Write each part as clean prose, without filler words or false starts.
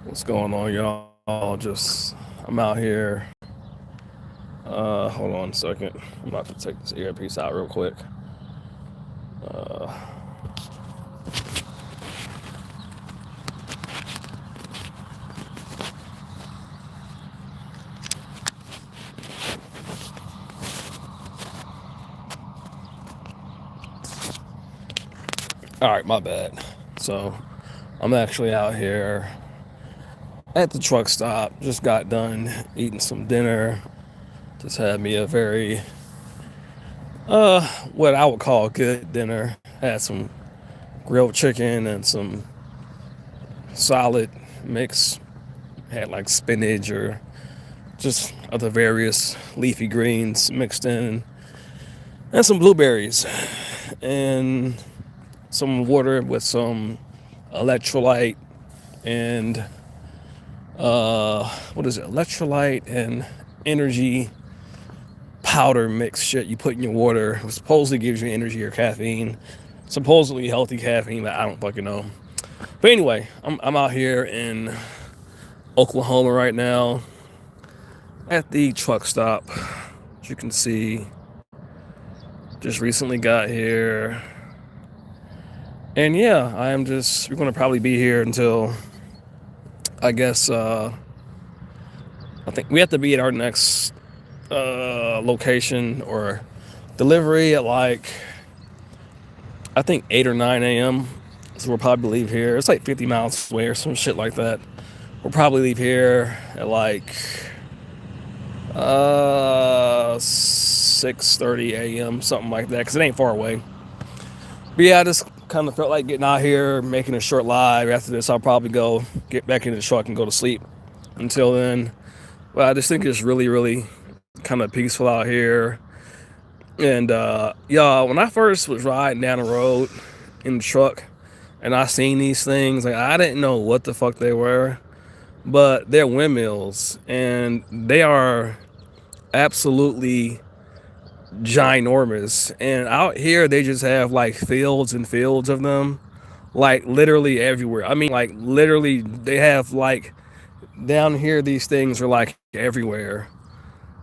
What's going on, y'all? I'm out here. Hold on a second. I'm about to take this earpiece out real quick. Uh, all right, my bad. So, I'm actually out here at the truck stop. Just got done eating some dinner. Just had me a very, what I would call a good dinner. Had some grilled chicken and some solid mix. Had like spinach or just other various leafy greens mixed in, and some blueberries, and some water with some electrolyte and what is it? Electrolyte and energy powder mix shit you put in your water. It supposedly gives you energy or caffeine. Supposedly healthy caffeine, but I don't fucking know. But anyway, I'm out here in Oklahoma right now at the truck stop. As you can see, just recently got here. And yeah, we're going to probably be here until, I guess, I think we have to be at our next location or delivery at like, I think 8 or 9 a.m. So we'll probably leave here. It's like 50 miles away or some shit like that. We'll probably leave here at like 6:30 a.m., something like that, because it ain't far away. But yeah, I just kind of felt like getting out here, making a short live. After this, I'll probably go get back in the truck and go to sleep. Until then, well, I just think it's really, really kind of peaceful out here. And y'all, when I first was riding down the road in the truck and I seen these things, like I didn't know what the fuck they were, but they're windmills and they are absolutely ginormous. And out here they just have like fields and fields of them, like literally everywhere. I mean, like literally they have like down here these things are like everywhere.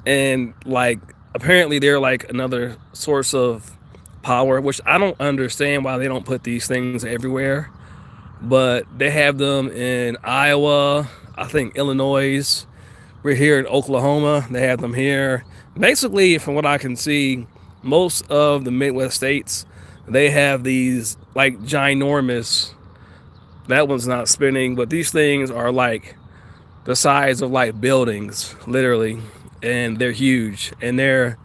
And like apparently they're like another source of power, which I don't understand why they don't put these things everywhere. But they have them in Iowa, I think Illinois. We're here in Oklahoma. They have them here. Basically, from what I can see, most of the Midwest states, they have these like ginormous. That one's not spinning, but these things are like the size of like buildings, literally, and they're huge, and they're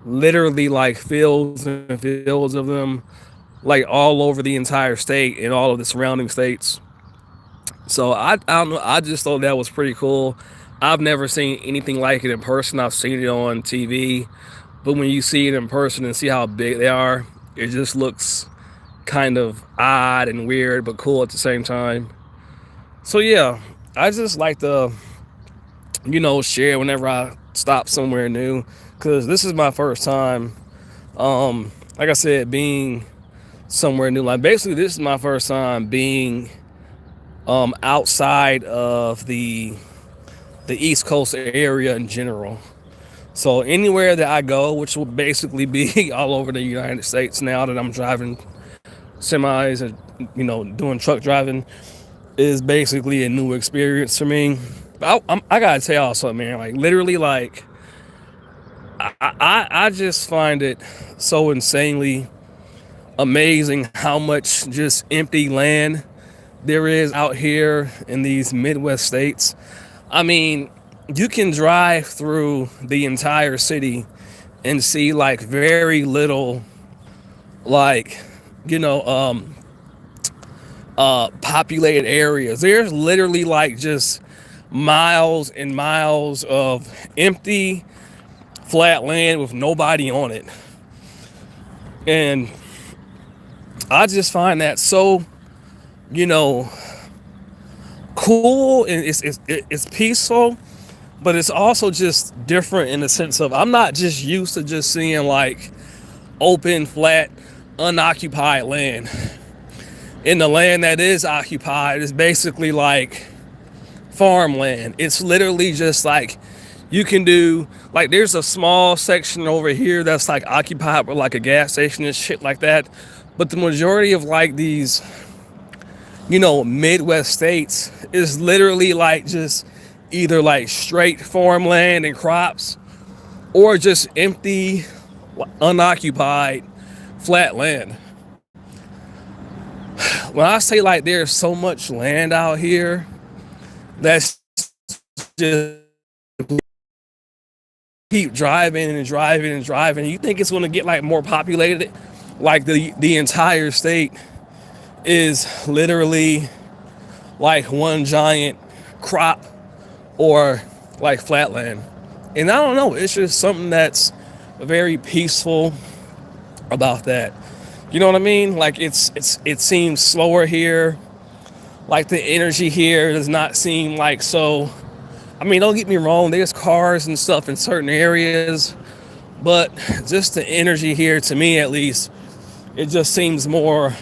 literally like fields and fields of them, like all over the entire state and all of the surrounding states. So I don't know. I just thought that was pretty cool. I've never seen anything like it in person. I've seen it on TV, but when you see it in person and see how big they are, it just looks kind of odd and weird, but cool at the same time. So yeah, I just like to, share whenever I stop somewhere new, because this is my first time. Like I said, being somewhere new. Like basically, this is my first time being outside of the East Coast area in general. So anywhere that I go, which will basically be all over the United States now that I'm driving semis and doing truck driving, is basically a new experience for me. I gotta tell y'all something, man. Like literally, like I just find it so insanely amazing how much just empty land there is out here in these Midwest states. I mean, you can drive through the entire city and see like very little, like, populated areas. There's literally like just miles and miles of empty, flat land with nobody on it. And I just find that so, cool, and it's peaceful, but it's also just different in the sense of I'm not just used to just seeing like open, flat, unoccupied land. In the land that is occupied is basically like farmland. It's literally just like you can do like there's a small section over here that's like occupied with like a gas station and shit like that. But the majority of like these, Midwest states is literally like just either like straight farmland and crops or just empty, unoccupied, flat land. When I say like there's so much land out here, that's just keep driving and driving and driving. You think it's going to get like more populated? Like the entire state is literally like one giant crop or like flatland. And I don't know, it's just something that's very peaceful about that. You know what I mean? Like it seems slower here. Like the energy here does not seem like so. I mean, don't get me wrong, there's cars and stuff in certain areas, but just the energy here, to me at least, it just seems more,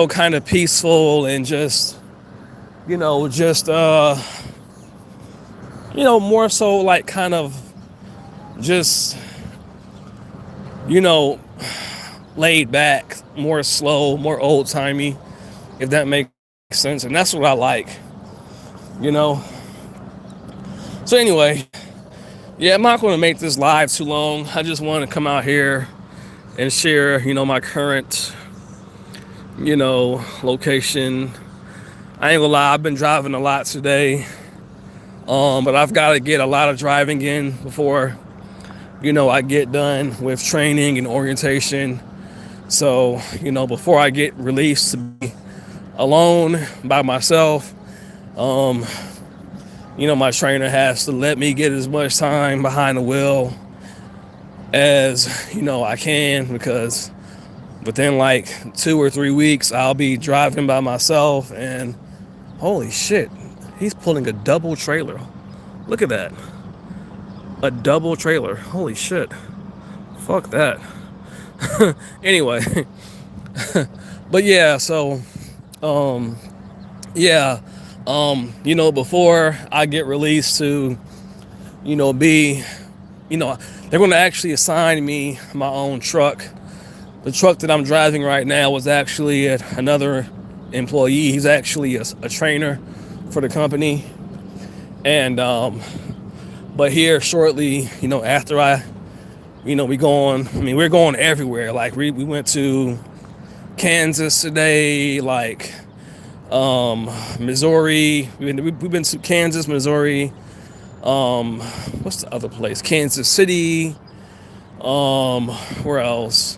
kind of peaceful and just, more so like kind of just, laid back, more slow, more old timey, if that makes sense. And that's what I like, So anyway, yeah, I'm not going to make this live too long. I just want to come out here and share, my current, location. I ain't gonna lie, I've been driving a lot today. But I've got to get a lot of driving in before, I get done with training and orientation. So, before I get released to be alone by myself, my trainer has to let me get as much time behind the wheel as, I can, because within like 2 or 3 weeks, I'll be driving by myself and holy shit, he's pulling a double trailer. Look at that. A double trailer. Holy shit. Fuck that. Anyway. But yeah, so, before I get released to, be, they're going to actually assign me my own truck. The truck that I'm driving right now was actually another employee. He's actually a trainer for the company. And, but here shortly, after we're going everywhere. Like we went to Kansas today, like, Missouri. We've been to Kansas, Missouri. What's the other place? Kansas City. Where else?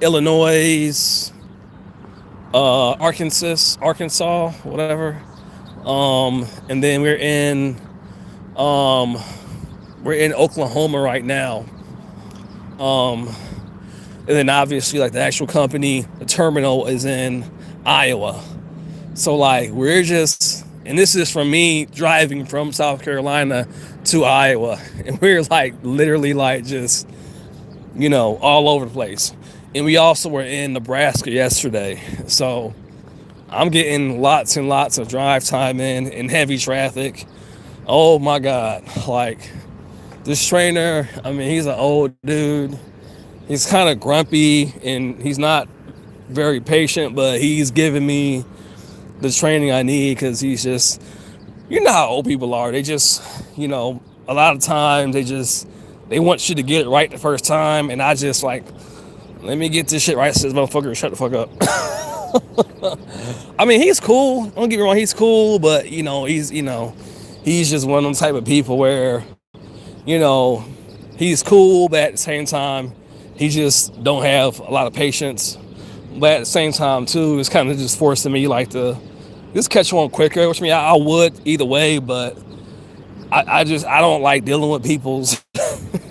Illinois. Arkansas, whatever. And then we're in Oklahoma right now. And then obviously like the actual company, the terminal is in Iowa. So like we're just, and this is from me driving from South Carolina to Iowa, and we're like literally like just, all over the place. And we also were in Nebraska yesterday. So I'm getting lots and lots of drive time in heavy traffic. Oh my God. Like this trainer, he's an old dude. He's kind of grumpy and he's not very patient, but he's giving me the training I need because he's just, how old people are. They just, a lot of times they want you to get it right the first time. And I just like, let me get this shit right, says motherfucker, shut the fuck up. He's cool. Don't get me wrong, he's cool, but he's just one of them type of people where, he's cool, but at the same time, he just don't have a lot of patience. But at the same time, too, it's kind of just forcing me like to just catch on quicker, which I would either way, but I don't like dealing with people's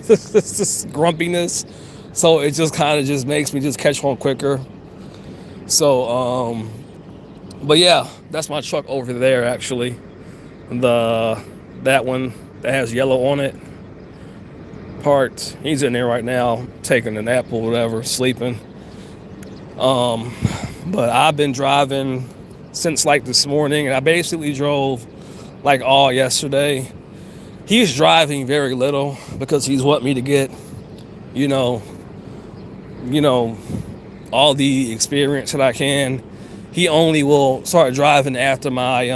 this grumpiness. So it just kind of just makes me just catch on quicker. So, but yeah, that's my truck over there, actually. That one that has yellow on it. Parked. He's in there right now, taking a nap or whatever, sleeping. But I've been driving since like this morning, and I basically drove like all yesterday. He's driving very little because he's want me to get, you know, you know, all the experience that I can. He only will start driving after my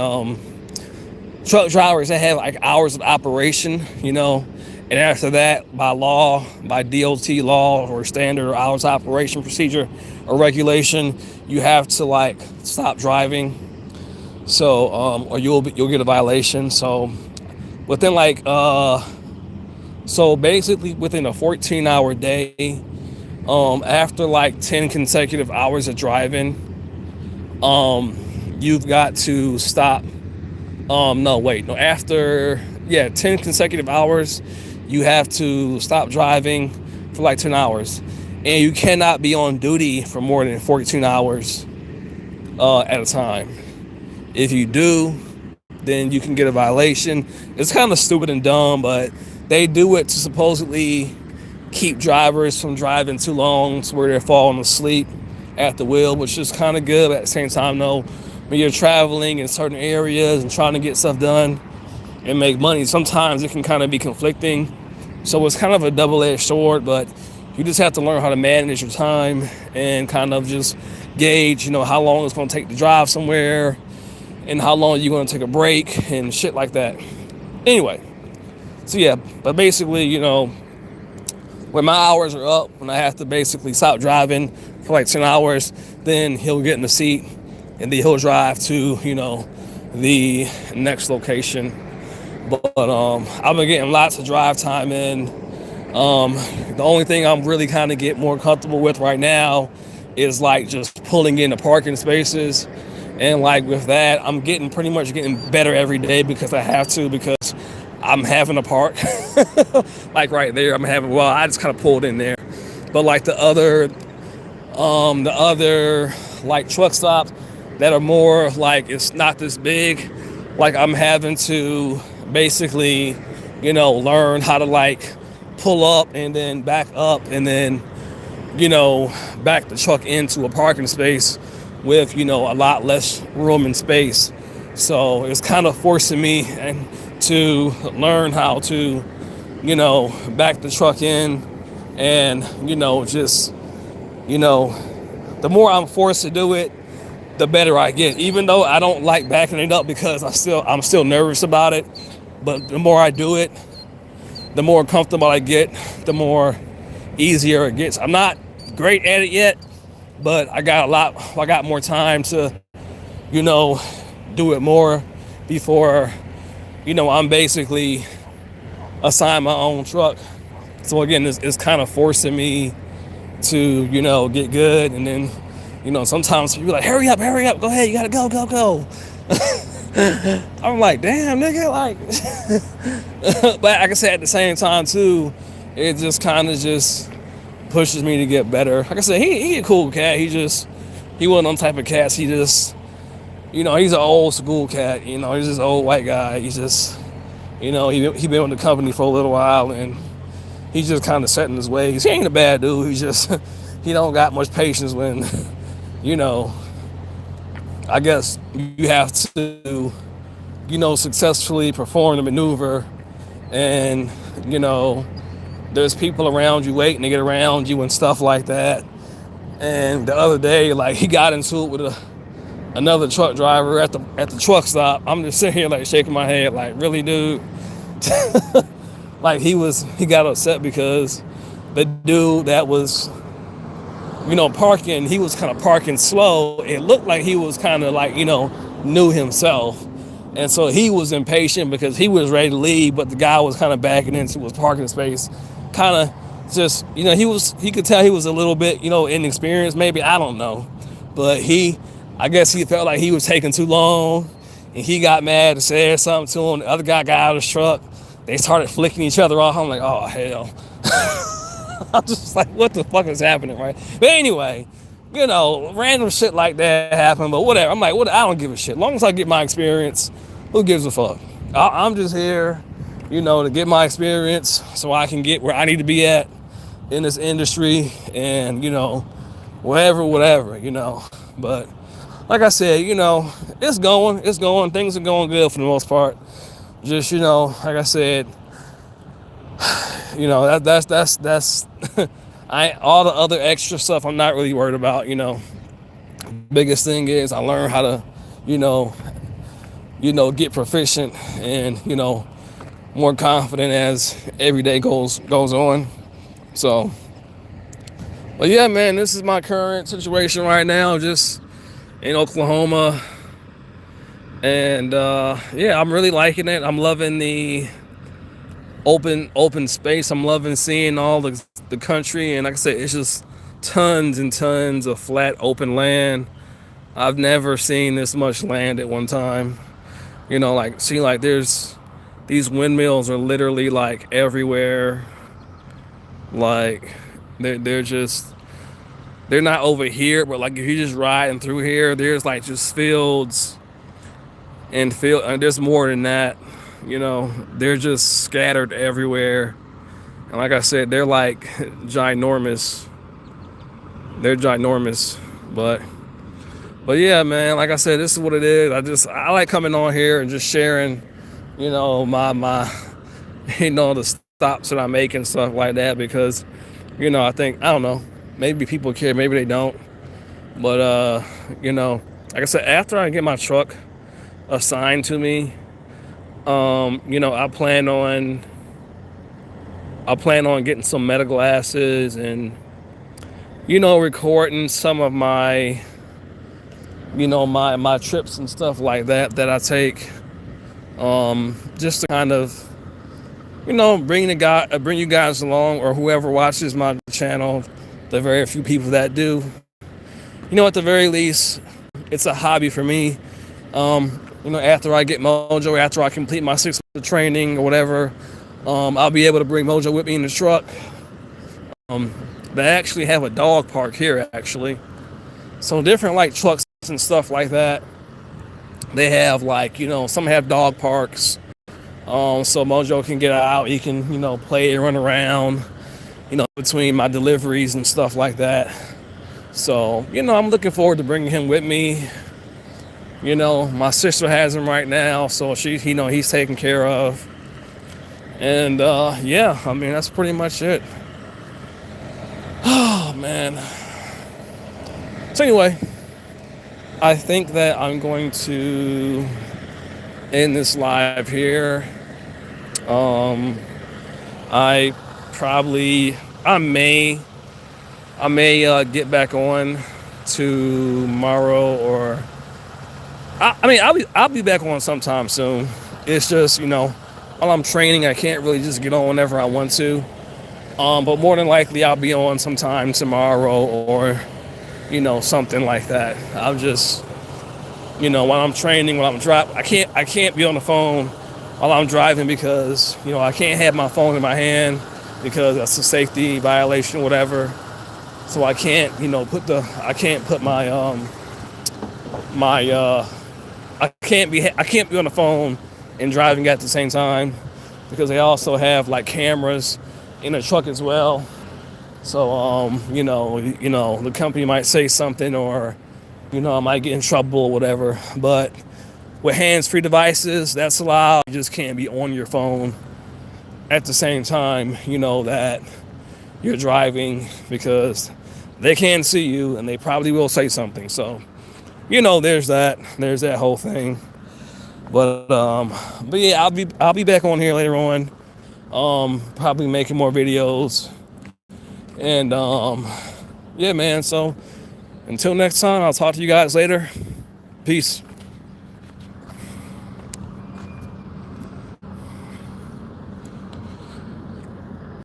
truck drivers that have like hours of operation, and after that, by law, by DOT law or standard hours of operation procedure or regulation, you have to like stop driving. So, or you'll get a violation. So, within like so basically within a 14-hour day, after like 10 consecutive hours of driving, you've got to stop. After 10 consecutive hours, you have to stop driving for like 10 hours, and you cannot be on duty for more than 14 hours at a time. If you do, then you can get a violation. It's kind of stupid and dumb, but they do it to supposedly keep drivers from driving too long to where they're falling asleep at the wheel, which is kind of good. But at the same time, though, when you're traveling in certain areas and trying to get stuff done and make money, sometimes it can kind of be conflicting. So it's kind of a double-edged sword, but you just have to learn how to manage your time and kind of just gauge, how long it's going to take to drive somewhere and how long you're going to take a break and shit like that. Anyway, so yeah, but basically, when my hours are up, when I have to basically stop driving for like 10 hours, then he'll get in the seat and then he'll drive to, the next location. But I've been getting lots of drive time in. The only thing I'm really kind of get more comfortable with right now is like just pulling in the parking spaces. And like with that, I'm pretty much getting better every day because I have to, because I'm having to park like right there. I just kind of pulled in there. But like the other like truck stops that are more like it's not this big, like I'm having to basically, learn how to like pull up and then back up and then, back the truck into a parking space with, a lot less room and space. So it's kind of forcing me to learn how to, back the truck in and, the more I'm forced to do it, the better I get. Even though I don't like backing it up because I'm still nervous about it. But the more I do it, the more comfortable I get, the more easier it gets. I'm not great at it yet, but I got more time to, do it more before, I'm basically assigned my own truck. So again, it's kind of forcing me to, get good. And then, sometimes you're like, hurry up, go ahead, you gotta go. I'm like, damn, nigga, like, but like I said, at the same time too, it just kind of just pushes me to get better. Like I said, he a cool cat. He one of them type of cats. He just, he's an old school cat. He's this old white guy. He's just, he been with the company for a little while, and he's just kind of set in his ways. He ain't a bad dude. He's just, he don't got much patience when, I guess you have to, successfully perform the maneuver, and, there's people around you waiting to get around you and stuff like that. And the other day, like, he got into it with another truck driver at the truck stop. I'm just sitting here like shaking my head, like, really, dude? Like, he got upset because the dude that was, parking, he was kind of parking slow. It looked like he was kind of like, knew himself. And so he was impatient because he was ready to leave, but the guy was kind of backing into his parking space. Kind of just, he could tell he was a little bit, inexperienced, maybe, I don't know. But I guess he felt like he was taking too long, and he got mad and said something to him. The other guy got out of his truck. They started flicking each other off. I'm like, oh, hell. I'm just like, what the fuck is happening, right? But anyway, random shit like that happened, but whatever. I'm like, I don't give a shit. As long as I get my experience, who gives a fuck? I'm just here, to get my experience so I can get where I need to be at in this industry and, whatever. But like I said, it's going. Things are going good for the most part. Just, like I said, that's I all the other extra stuff I'm not really worried about. Biggest thing is I learned how to, you know, get proficient and more confident as every day goes on. So, but yeah, man, this is my current situation right now, just in Oklahoma, and yeah, I'm really liking it. I'm loving the open space. I'm loving seeing all the country, and like I said, it's just tons and tons of flat open land. I've never seen this much land at one time. Like there's these windmills are literally like everywhere. Like they're not over here, but like if you're just riding through here, there's like just fields and there's more than that. They're just scattered everywhere. And like I said, they're like ginormous. They're ginormous. But yeah, man, like I said, this is what it is. I like coming on here and just sharing, my the stops that I make and stuff like that, because, I don't know, maybe people care, maybe they don't. But like I said, after I get my truck assigned to me, I plan on getting some metal glasses and recording some of my my trips and stuff like that I take, just to kind of bring you guys along, or whoever watches my channel, the very few people that do. At the very least, it's a hobby for me. After I get Mojo, after I complete my 6 month training or whatever, I'll be able to bring Mojo with me in the truck. They actually have a dog park here, actually. So different like trucks and stuff like that, they have like, some have dog parks. So Mojo can get out, he can, play and run around, between my deliveries and stuff like that. So, I'm looking forward to bringing him with me. My sister has him right now, so he's taken care of. And yeah, I mean, that's pretty much it. Oh man. So anyway, I think that I'm going to end this live here. I may get back on tomorrow, or I'll be back on sometime soon. It's just, while I'm training, I can't really just get on whenever I want to. But more than likely I'll be on sometime tomorrow, or something like that. I'll just, while I'm training, while I'm driving, I can't be on the phone while I'm driving, because I can't have my phone in my hand, because that's a safety violation, whatever. So I can't, I can't put my I can't be on the phone and driving at the same time, because they also have like cameras in the truck as well. So the company might say something, or I might get in trouble or whatever. But with hands-free devices, that's allowed. You just can't be on your phone at the same time, that you're driving, because they can see you and they probably will say something. So, there's that whole thing. But yeah, I'll be back on here later on. Probably making more videos. And yeah, man. So until next time, I'll talk to you guys later. Peace.